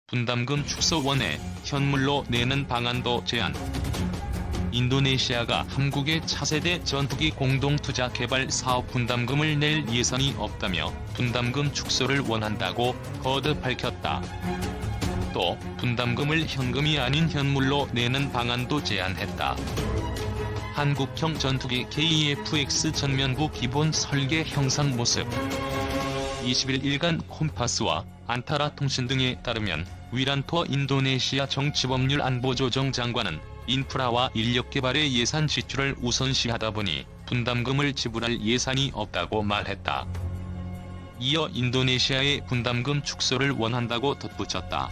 분담금 축소원에 현물로 내는 방안도 제안. 인도네시아가 한국의 차세대 전투기 공동투자 개발 사업 분담금을 낼 예산이 없다며 분담금 축소를 원한다고 거듭 밝혔다. 또 분담금을 현금이 아닌 현물로 내는 방안도 제안했다. 한국형 전투기 KF-X 전면부 기본 설계 형상 모습. 20일 일간 콤파스와 안타라 통신 등에 따르면 위란토 인도네시아 정치법률 안보조정 장관은 인프라와 인력 개발의 예산 지출을 우선시하다 보니 분담금을 지불할 예산이 없다고 말했다. 이어 인도네시아의 분담금 축소를 원한다고 덧붙였다.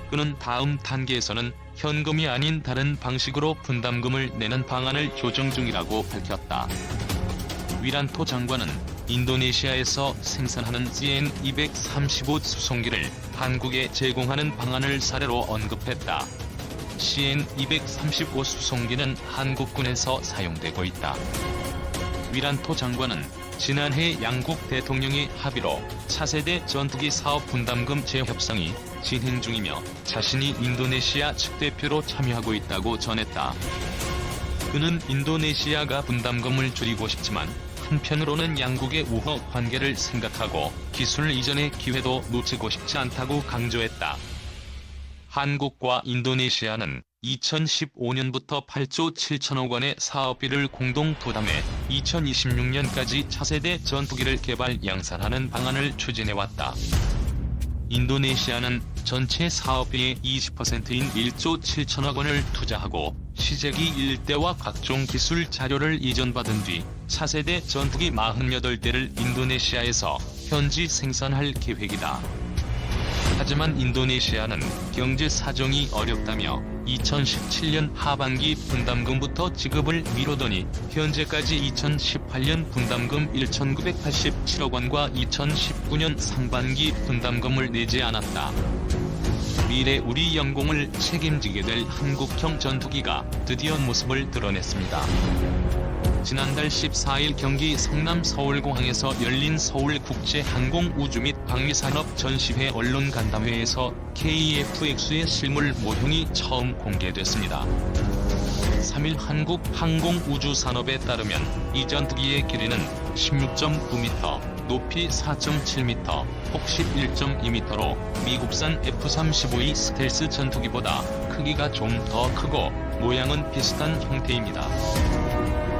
그는 다음 단계에서는 현금이 아닌 다른 방식으로 분담금을 내는 방안을 조정 중이라고 밝혔다. 위란토 장관은 인도네시아에서 생산하는 CN-235 수송기를 한국에 제공하는 방안을 사례로 언급했다. CN-235 수송기는 한국군에서 사용되고 있다. 위란토 장관은 지난해 양국 대통령의 합의로 차세대 전투기 사업 분담금 재협상이 진행 중이며 자신이 인도네시아 측 대표로 참여하고 있다고 전했다. 그는 인도네시아가 분담금을 줄이고 싶지만 한편으로는 양국의 우호 관계를 생각하고 기술 이전의 기회도 놓치고 싶지 않다고 강조했다. 한국과 인도네시아는 2015년부터 8조 7천억 원의 사업비를 공동 부담해 2026년까지 차세대 전투기를 개발 양산하는 방안을 추진해왔다. 인도네시아는 전체 사업비의 20%인 1조 7천억 원을 투자하고 시제기 일대와 각종 기술 자료를 이전받은 뒤 차세대 전투기 48대를 인도네시아에서 현지 생산할 계획이다. 하지만 인도네시아는 경제 사정이 어렵다며 2017년 하반기 분담금부터 지급을 미루더니 현재까지 2018년 분담금 1,987억 원과 2019년 상반기 분담금을 내지 않았다. 미래 우리 영공을 책임지게 될 한국형 전투기가 드디어 모습을 드러냈습니다. 지난달 14일 경기 성남 서울공항에서 열린 서울국제항공우주 및 방위산업 전시회 언론간담회에서 KF-X의 실물 모형이 처음 공개됐습니다. 3일 한국항공우주산업에 따르면 이 전투기의 길이는 16.9m, 높이 4.7m, 폭 11.2m로 미국산 F-35의 스텔스 전투기보다 크기가 좀 더 크고 모양은 비슷한 형태입니다.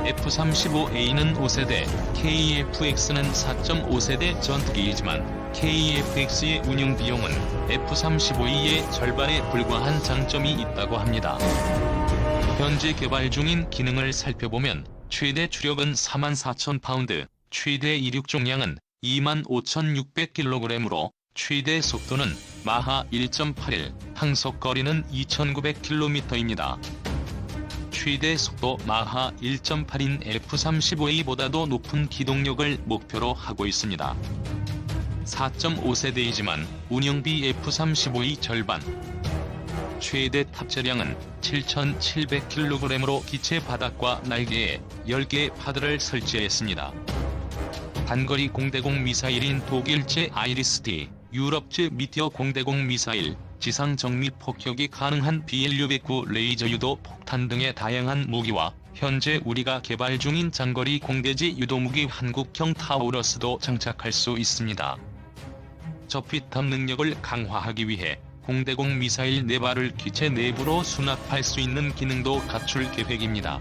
F-35A는 5세대, KF-X는 4.5세대 전투기이지만 KF-X의 운용 비용은 F-35E의 절반에 불과한 장점이 있다고 합니다. 현재 개발 중인 기능을 살펴보면 최대 추력은 44,000파운드, 최대 이륙重量은 25,600kg으로 최대 속도는 마하 1.81, 항속거리는 2,900km입니다. 최대 속도 마하 1.8인 F-35A보다도 높은 기동력을 목표로 하고 있습니다. 4.5세대이지만 운영비 F-35의 절반. 최대 탑재량은 7,700kg으로 기체 바닥과 날개에 10개의 파드를 설치했습니다. 단거리 공대공 미사일인 독일제 아이리스-T, 유럽제 미티어 공대공 미사일, 지상 정밀 폭격이 가능한 BLU-109 레이저 유도 폭탄 등의 다양한 무기와 현재 우리가 개발 중인 장거리 공대지 유도무기 한국형 타우러스도 장착할 수 있습니다. 저피탑 능력을 강화하기 위해 공대공 미사일 4발을 기체 내부로 수납할 수 있는 기능도 갖출 계획입니다.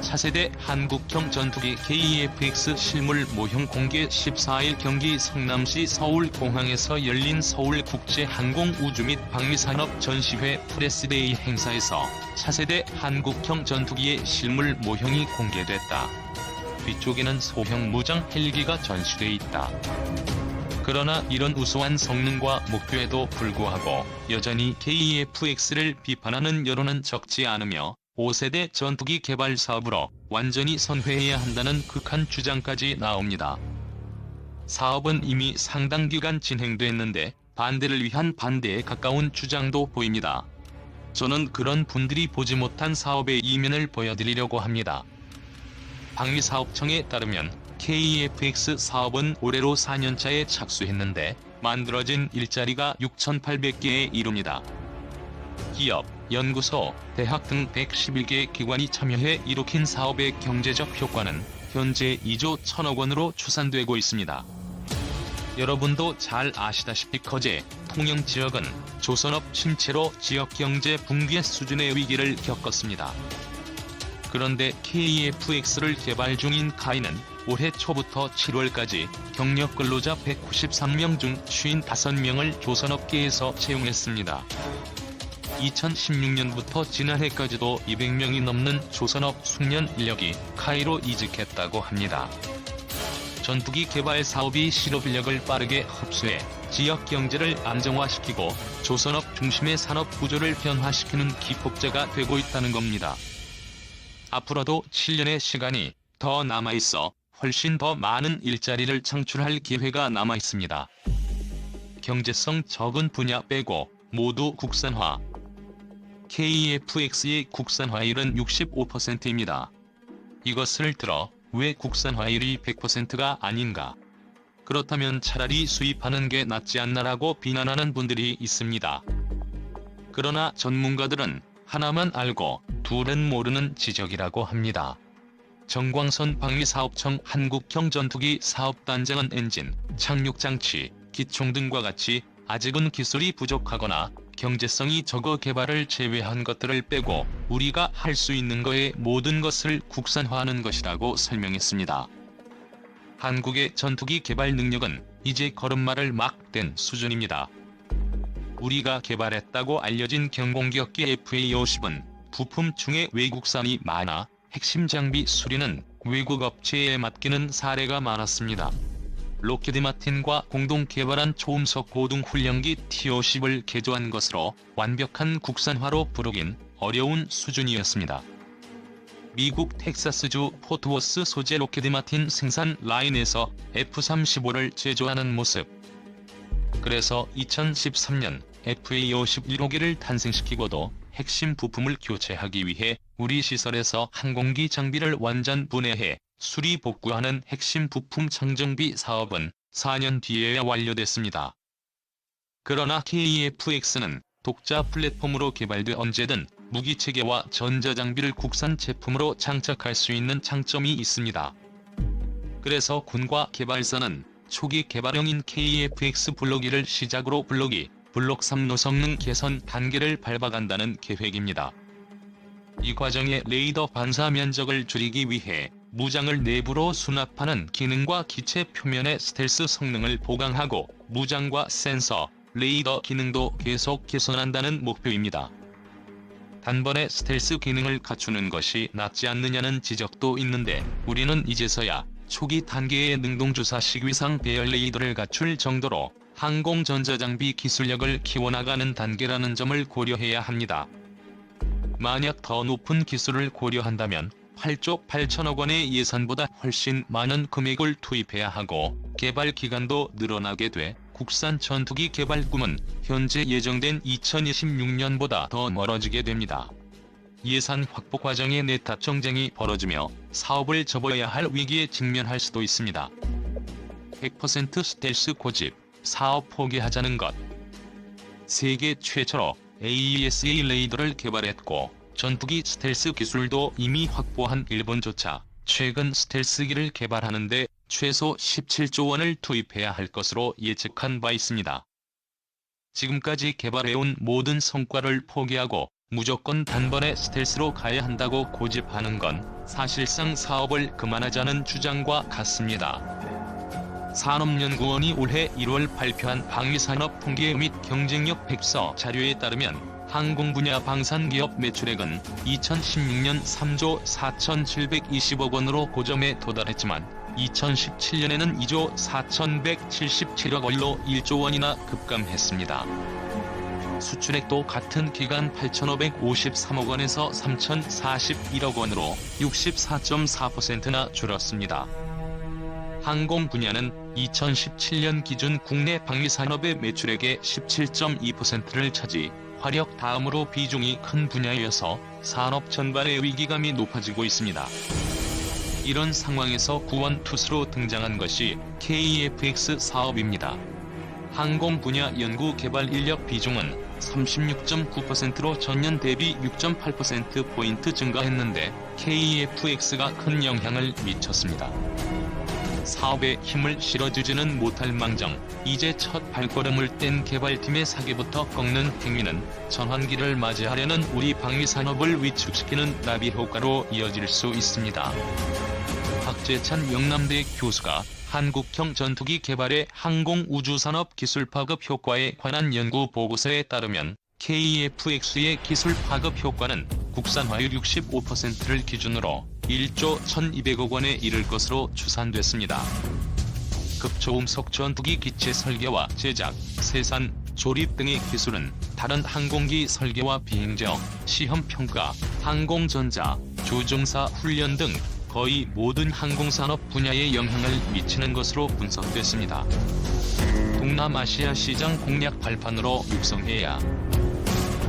차세대 한국형 전투기 KF-X 실물 모형 공개. 14일 경기 성남시 서울공항에서 열린 서울국제항공우주 및 방위산업 전시회 프레스데이 행사에서 차세대 한국형 전투기의 실물 모형이 공개됐다. 뒤쪽에는 소형 무장 헬기가 전시돼 있다. 그러나 이런 우수한 성능과 목표에도 불구하고 여전히 KF-X를 비판하는 여론은 적지 않으며 5세대 전투기 개발 사업으로 완전히 선회해야 한다는 극한 주장까지 나옵니다. 사업은 이미 상당 기간 진행됐는데 반대를 위한 반대에 가까운 주장도 보입니다. 저는 그런 분들이 보지 못한 사업의 이면을 보여드리려고 합니다. 방위사업청에 따르면 KF-X 사업은 올해로 4년차에 착수했는데 만들어진 일자리가 6,800개에 이릅니다. 기업, 연구소, 대학 등 111개 기관이 참여해 일으킨 사업의 경제적 효과는 현재 2조 1천억 원으로 추산되고 있습니다. 여러분도 잘 아시다시피 거제, 통영 지역은 조선업 침체로 지역경제 붕괴 수준의 위기를 겪었습니다. 그런데 KEFX를 개발 중인 카이는 올해 초부터 7월까지 경력 근로자 193명 중 55명을 조선업계에서 채용했습니다. 2016년부터 지난해까지도 200명이 넘는 조선업 숙련 인력이 카이로 이직했다고 합니다. 전투기 개발 사업이 실업인력을 빠르게 흡수해 지역 경제를 안정화시키고 조선업 중심의 산업 구조를 변화시키는 기폭제가 되고 있다는 겁니다. 앞으로도 7년의 시간이 더 남아있어 훨씬 더 많은 일자리를 창출할 기회가 남아있습니다. 경제성 적은 분야 빼고 모두 국산화. KEFX의 국산화율은 65%입니다. 이것을 들어 왜 국산화율이 100%가 아닌가? 그렇다면 차라리 수입하는 게 낫지 않나라고 비난하는 분들이 있습니다. 그러나 전문가들은 하나만 알고 둘은 모르는 지적이라고 합니다. 정광선 방위사업청 한국형 전투기 사업단장은 엔진, 착륙장치, 기총 등과 같이 아직은 기술이 부족하거나 경제성이 적어 개발을 제외한 것들을 빼고 우리가 할 수 있는 거의 모든 것을 국산화하는 것이라고 설명했습니다. 한국의 전투기 개발 능력은 이제 걸음마를 막 뗀 수준입니다. 우리가 개발했다고 알려진 경공기업기 FA-50은 부품 중에 외국산이 많아 핵심 장비 수리는 외국 업체에 맡기는 사례가 많았습니다. 록히드 마틴과 공동 개발한 초음속 고등 훈련기 T-50을 개조한 것으로 완벽한 국산화로 부르긴 어려운 수준이었습니다. 미국 텍사스주 포트워스 소재 록히드 마틴 생산 라인에서 F-35를 제조하는 모습. 그래서 2013년 FA-50 1호기를 탄생시키고도 핵심 부품을 교체하기 위해 우리 시설에서 항공기 장비를 완전 분해해 수리 복구하는 핵심 부품 청정비 사업은 4년 뒤에야 완료됐습니다. 그러나 KEFX는 독자 플랫폼으로 개발돼 언제든 무기체계와 전자장비를 국산 제품으로 장착할 수 있는 장점이 있습니다. 그래서 군과 개발사는 초기 개발형인 KEFX 블록 1을 시작으로 블록 2, 블록 3로 성능 개선 단계를 밟아간다는 계획입니다. 이 과정에 레이더 반사 면적을 줄이기 위해 무장을 내부로 수납하는 기능과 기체 표면의 스텔스 성능을 보강하고 무장과 센서, 레이더 기능도 계속 개선한다는 목표입니다. 단번에 스텔스 기능을 갖추는 것이 낫지 않느냐는 지적도 있는데 우리는 이제서야 초기 단계의 능동주사식 위상 배열 레이더를 갖출 정도로 항공 전자장비 기술력을 키워나가는 단계라는 점을 고려해야 합니다. 만약 더 높은 기술을 고려한다면 8조 8천억 원의 예산보다 훨씬 많은 금액을 투입해야 하고 개발 기간도 늘어나게 돼 국산 전투기 개발 꿈은 현재 예정된 2026년보다 더 멀어지게 됩니다. 예산 확보 과정에 내탑 정쟁이 벌어지며 사업을 접어야 할 위기에 직면할 수도 있습니다. 100% 스텔스 고집, 사업 포기하자는 것. 세계 최초로 AESA 레이더를 개발했고 전투기 스텔스 기술도 이미 확보한 일본조차 최근 스텔스기를 개발하는데 최소 17조 원을 투입해야 할 것으로 예측한 바 있습니다. 지금까지 개발해온 모든 성과를 포기하고 무조건 단번에 스텔스로 가야 한다고 고집하는 건 사실상 사업을 그만하자는 주장과 같습니다. 산업연구원이 올해 1월 발표한 방위산업 통계 및 경쟁력 백서 자료에 따르면 항공 분야 방산기업 매출액은 2016년 3조 4,720억 원으로 고점에 도달했지만 2017년에는 2조 4,177억 원로 1조 원이나 급감했습니다. 수출액도 같은 기간 8,553억 원에서 3,041억 원으로 64.4%나 줄었습니다. 항공 분야는 2017년 기준 국내 방위산업의 매출액의 17.2%를 차지, 화력 다음으로 비중이 큰 분야여서 산업 전반의 위기감이 높아지고 있습니다. 이런 상황에서 구원투수로 등장한 것이 KEFX 사업입니다. 항공 분야 연구 개발 인력 비중은 36.9%로 전년 대비 6.8%포인트 증가했는데 KEFX가 큰 영향을 미쳤습니다. 사업에 힘을 실어주지는 못할 망정, 이제 첫 발걸음을 뗀 개발팀의 사기부터 꺾는 행위는 전환기를 맞이하려는 우리 방위산업을 위축시키는 나비 효과로 이어질 수 있습니다. 박재찬 영남대 교수가 한국형 전투기 개발의 항공우주산업 기술 파급 효과에 관한 연구 보고서에 따르면 KEFX의 기술 파급 효과는 국산화율 65%를 기준으로 1조 1,200억 원에 이를 것으로 추산됐습니다. 극초음속 전투기 기체 설계와 제작, 생산, 조립 등의 기술은 다른 항공기 설계와 비행적, 시험평가, 항공전자, 조종사 훈련 등 거의 모든 항공산업 분야에 영향을 미치는 것으로 분석됐습니다. 동남아시아 시장 공략 발판으로 육성해야.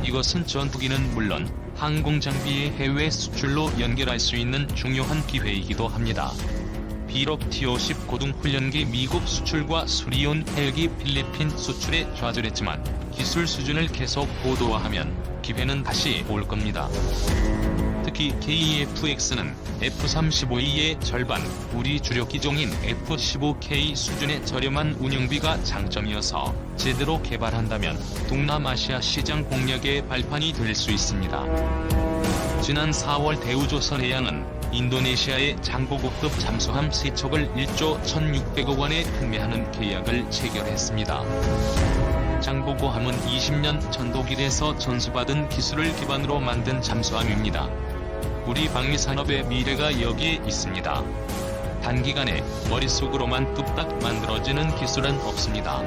이것은 전투기는 물론 항공장비의 해외 수출로 연결할 수 있는 중요한 기회이기도 합니다. 비록 T-50 고등훈련기 미국 수출과 수리온 헬기 필리핀 수출에 좌절했지만 기술 수준을 계속 고도화하면 기회는 다시 올 겁니다. 특히 KEFX는 F-35E의 절반, 우리 주력 기종인 F-15K 수준의 저렴한 운영비가 장점이어서 제대로 개발한다면 동남아시아 시장 공략의 발판이 될 수 있습니다. 지난 4월 대우조선해양은 인도네시아의 장보고급 잠수함 3척을 1조 1,600억 원에 판매하는 계약을 체결했습니다. 장보고함은 20년 전 독일에서 전수받은 기술을 기반으로 만든 잠수함입니다. 우리 방위산업의 미래가 여기에 있습니다. 단기간에 머릿속으로만 뚝딱 만들어지는 기술은 없습니다.